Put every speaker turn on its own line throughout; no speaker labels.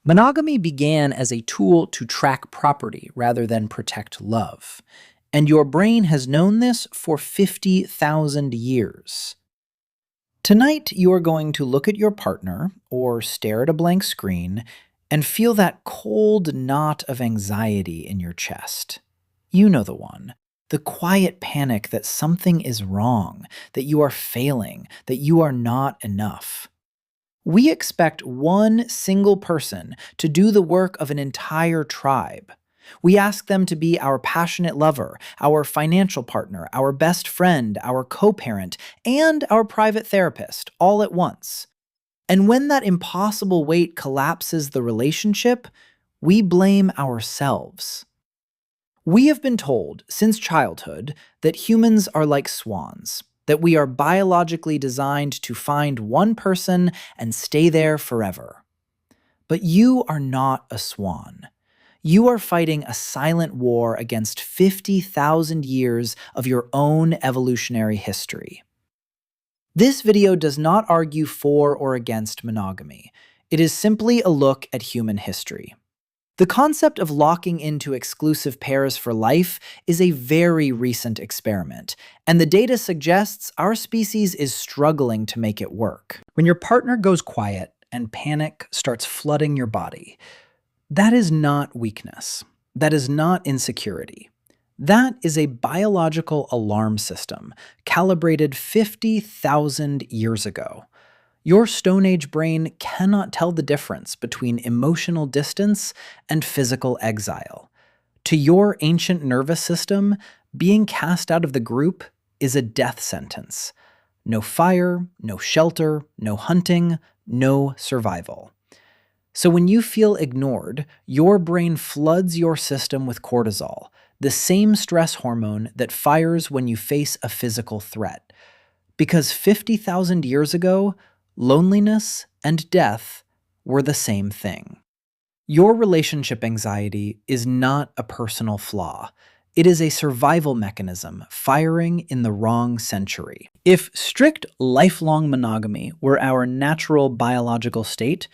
Monogamy began as a tool to track property rather than protect love. And your brain has known this for 50,000 years. Tonight, you are going to look at your partner or stare at a blank screen and feel that cold knot of anxiety in your chest. You know the one. The quiet panic that something is wrong, that you are failing, that you are not enough. We expect one single person to do the work of an entire tribe. We ask them to be our passionate lover, our financial partner, our best friend, our co-parent, and our private therapist, all at once. And when that impossible weight collapses the relationship, we blame ourselves. We have been told since childhood that humans are like swans, that we are biologically designed to find one person and stay there forever. But you are not a swan. You are fighting a silent war against 50,000 years of your own evolutionary history. This video does not argue for or against monogamy. It is simply a look at human history. The concept of locking into exclusive pairs for life is a very recent experiment, and the data suggests our species is struggling to make it work. When your partner goes quiet and panic starts flooding your body, that is not weakness. That is not insecurity. That is a biological alarm system calibrated 50,000 years ago. Your Stone Age brain cannot tell the difference between emotional distance and physical exile. To your ancient nervous system, being cast out of the group is a death sentence. No fire, no shelter, no hunting, no survival. So when you feel ignored, your brain floods your system with cortisol, the same stress hormone that fires when you face a physical threat. Because 50,000 years ago, loneliness and death were the same thing. Your relationship anxiety is not a personal flaw. It is a survival mechanism firing in the wrong century. If strict lifelong monogamy were our natural biological state,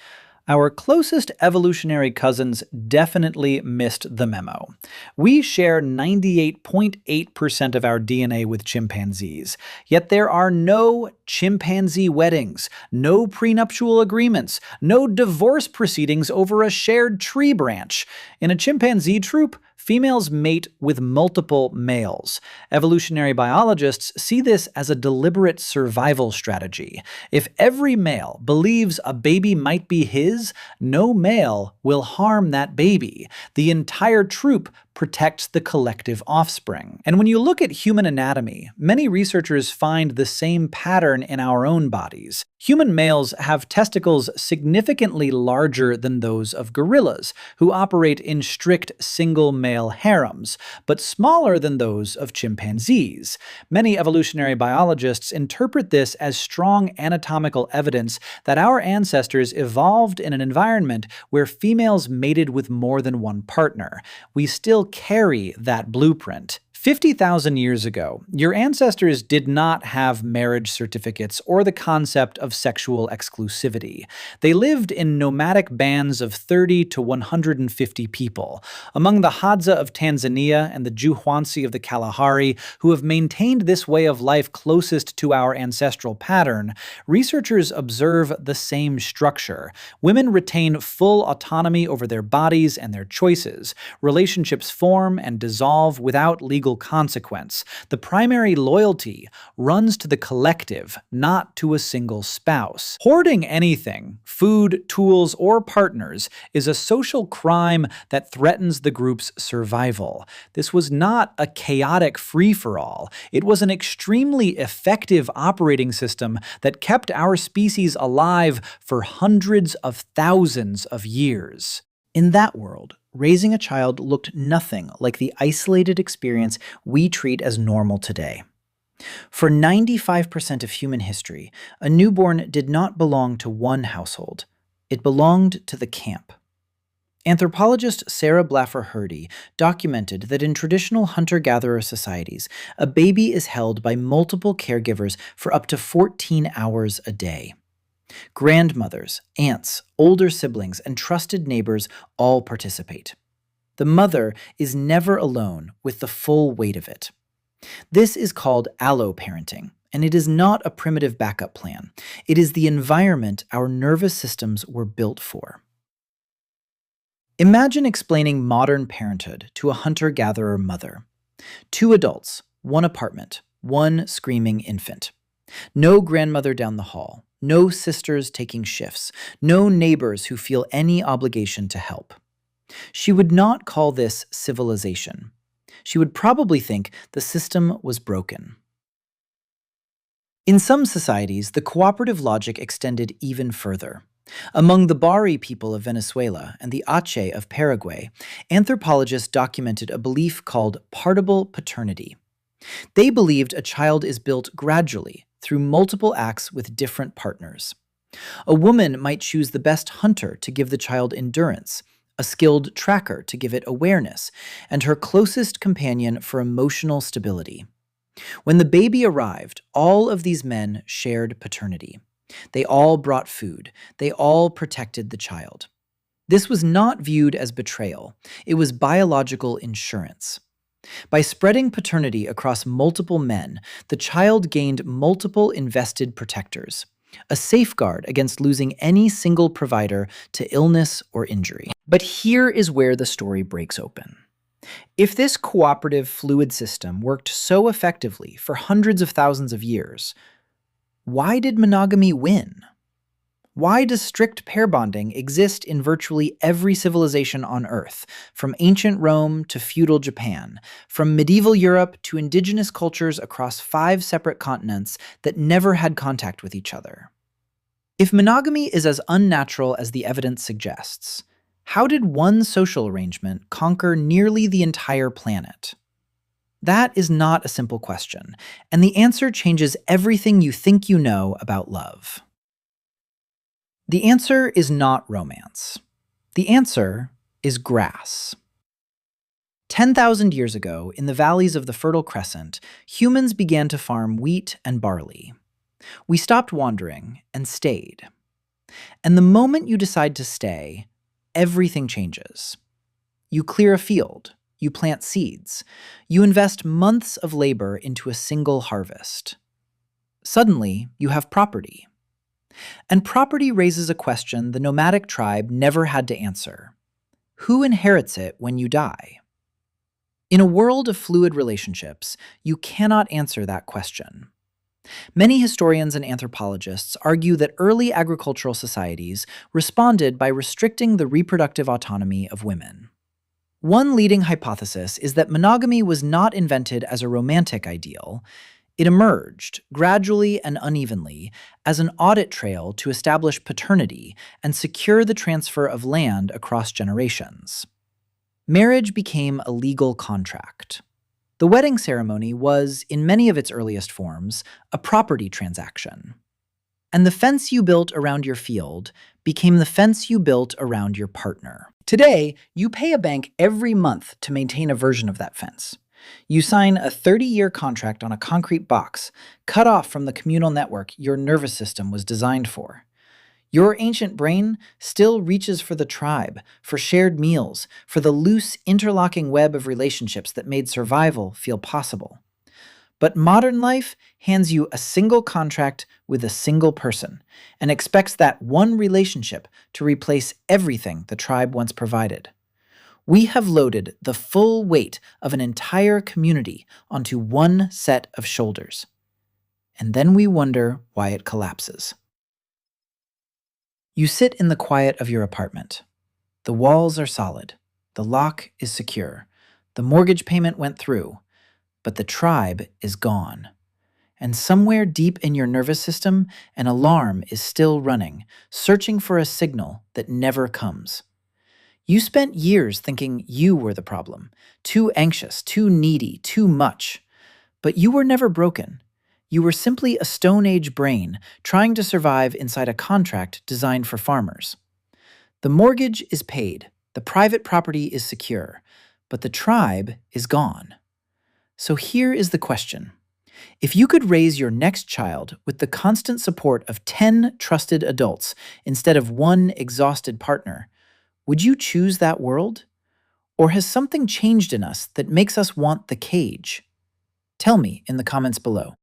our closest evolutionary cousins definitely missed the memo. We share 98.8% of our DNA with chimpanzees, yet there are no chimpanzee weddings, no prenuptial agreements, no divorce proceedings over a shared tree branch. In a chimpanzee troop, females mate with multiple males. Evolutionary biologists see this as a deliberate survival strategy. If every male believes a baby might be his, no male will harm that baby. The entire troop protects the collective offspring. And when you look at human anatomy, many researchers find the same pattern in our own bodies. Human males have testicles significantly larger than those of gorillas, who operate in strict single-male harems, but smaller than those of chimpanzees. Many evolutionary biologists interpret this as strong anatomical evidence that our ancestors evolved in an environment where females mated with more than one partner. We still carry that blueprint. 50,000 years ago, your ancestors did not have marriage certificates or the concept of sexual exclusivity. They lived in nomadic bands of 30 to 150 people. Among the Hadza of Tanzania and the Juhwansi of the Kalahari, who have maintained this way of life closest to our ancestral pattern, researchers observe the same structure. Women retain full autonomy over their bodies and their choices. Relationships form and dissolve without legal consequence. The primary loyalty runs to the collective, not to a single spouse. Hoarding anything, food, tools, or partners, is a social crime that threatens the group's survival. This was not a chaotic free-for-all. It was an extremely effective operating system that kept our species alive for hundreds of thousands of years. In that world, raising a child looked nothing like the isolated experience we treat as normal today. For 95% of human history, a newborn did not belong to one household. It belonged to the camp. Anthropologist Sarah Blaffer-Hrdy documented that in traditional hunter-gatherer societies, a baby is held by multiple caregivers for up to 14 hours a day. Grandmothers, aunts, older siblings, and trusted neighbors all participate. The mother is never alone with the full weight of it. This is called alloparenting, and it is not a primitive backup plan. It is the environment our nervous systems were built for. Imagine explaining modern parenthood to a hunter-gatherer mother. Two adults, one apartment, one screaming infant. No grandmother down the hall, no sisters taking shifts, no neighbors who feel any obligation to help. She would not call this civilization. She would probably think the system was broken. In some societies, the cooperative logic extended even further. Among the Bari people of Venezuela and the Ache of Paraguay, anthropologists documented a belief called partible paternity. They believed a child is built gradually through multiple acts with different partners. A woman might choose the best hunter to give the child endurance, a skilled tracker to give it awareness, and her closest companion for emotional stability. When the baby arrived, all of these men shared paternity. They all brought food. They all protected the child. This was not viewed as betrayal. It was biological insurance. By spreading paternity across multiple men, the child gained multiple invested protectors, a safeguard against losing any single provider to illness or injury. But here is where the story breaks open. If this cooperative fluid system worked so effectively for hundreds of thousands of years, why did monogamy win? Why does strict pair bonding exist in virtually every civilization on Earth, from ancient Rome to feudal Japan, from medieval Europe to indigenous cultures across 5 separate continents that never had contact with each other? If monogamy is as unnatural as the evidence suggests, how did one social arrangement conquer nearly the entire planet? That is not a simple question, and the answer changes everything you think you know about love. The answer is not romance. The answer is grass. 10,000 years ago, in the valleys of the Fertile Crescent, humans began to farm wheat and barley. We stopped wandering and stayed. And the moment you decide to stay, everything changes. You clear a field. You plant seeds. You invest months of labor into a single harvest. Suddenly, you have property. And property raises a question the nomadic tribe never had to answer. Who inherits it when you die? In a world of fluid relationships, you cannot answer that question. Many historians and anthropologists argue that early agricultural societies responded by restricting the reproductive autonomy of women. One leading hypothesis is that monogamy was not invented as a romantic ideal. It emerged, gradually and unevenly, as an audit trail to establish paternity and secure the transfer of land across generations. Marriage became a legal contract. The wedding ceremony was, in many of its earliest forms, a property transaction. And the fence you built around your field became the fence you built around your partner. Today, you pay a bank every month to maintain a version of that fence. You sign a 30-year contract on a concrete box, cut off from the communal network your nervous system was designed for. Your ancient brain still reaches for the tribe, for shared meals, for the loose, interlocking web of relationships that made survival feel possible. But modern life hands you a single contract with a single person and expects that one relationship to replace everything the tribe once provided. We have loaded the full weight of an entire community onto one set of shoulders. And then we wonder why it collapses. You sit in the quiet of your apartment. The walls are solid. The lock is secure. The mortgage payment went through. But the tribe is gone. And somewhere deep in your nervous system, an alarm is still running, searching for a signal that never comes. You spent years thinking you were the problem, too anxious, too needy, too much. But you were never broken. You were simply a Stone Age brain trying to survive inside a contract designed for farmers. The mortgage is paid, the private property is secure, but the tribe is gone. So here is the question. If you could raise your next child with the constant support of 10 trusted adults instead of one exhausted partner, would you choose that world? Or has something changed in us that makes us want the cage? Tell me in the comments below.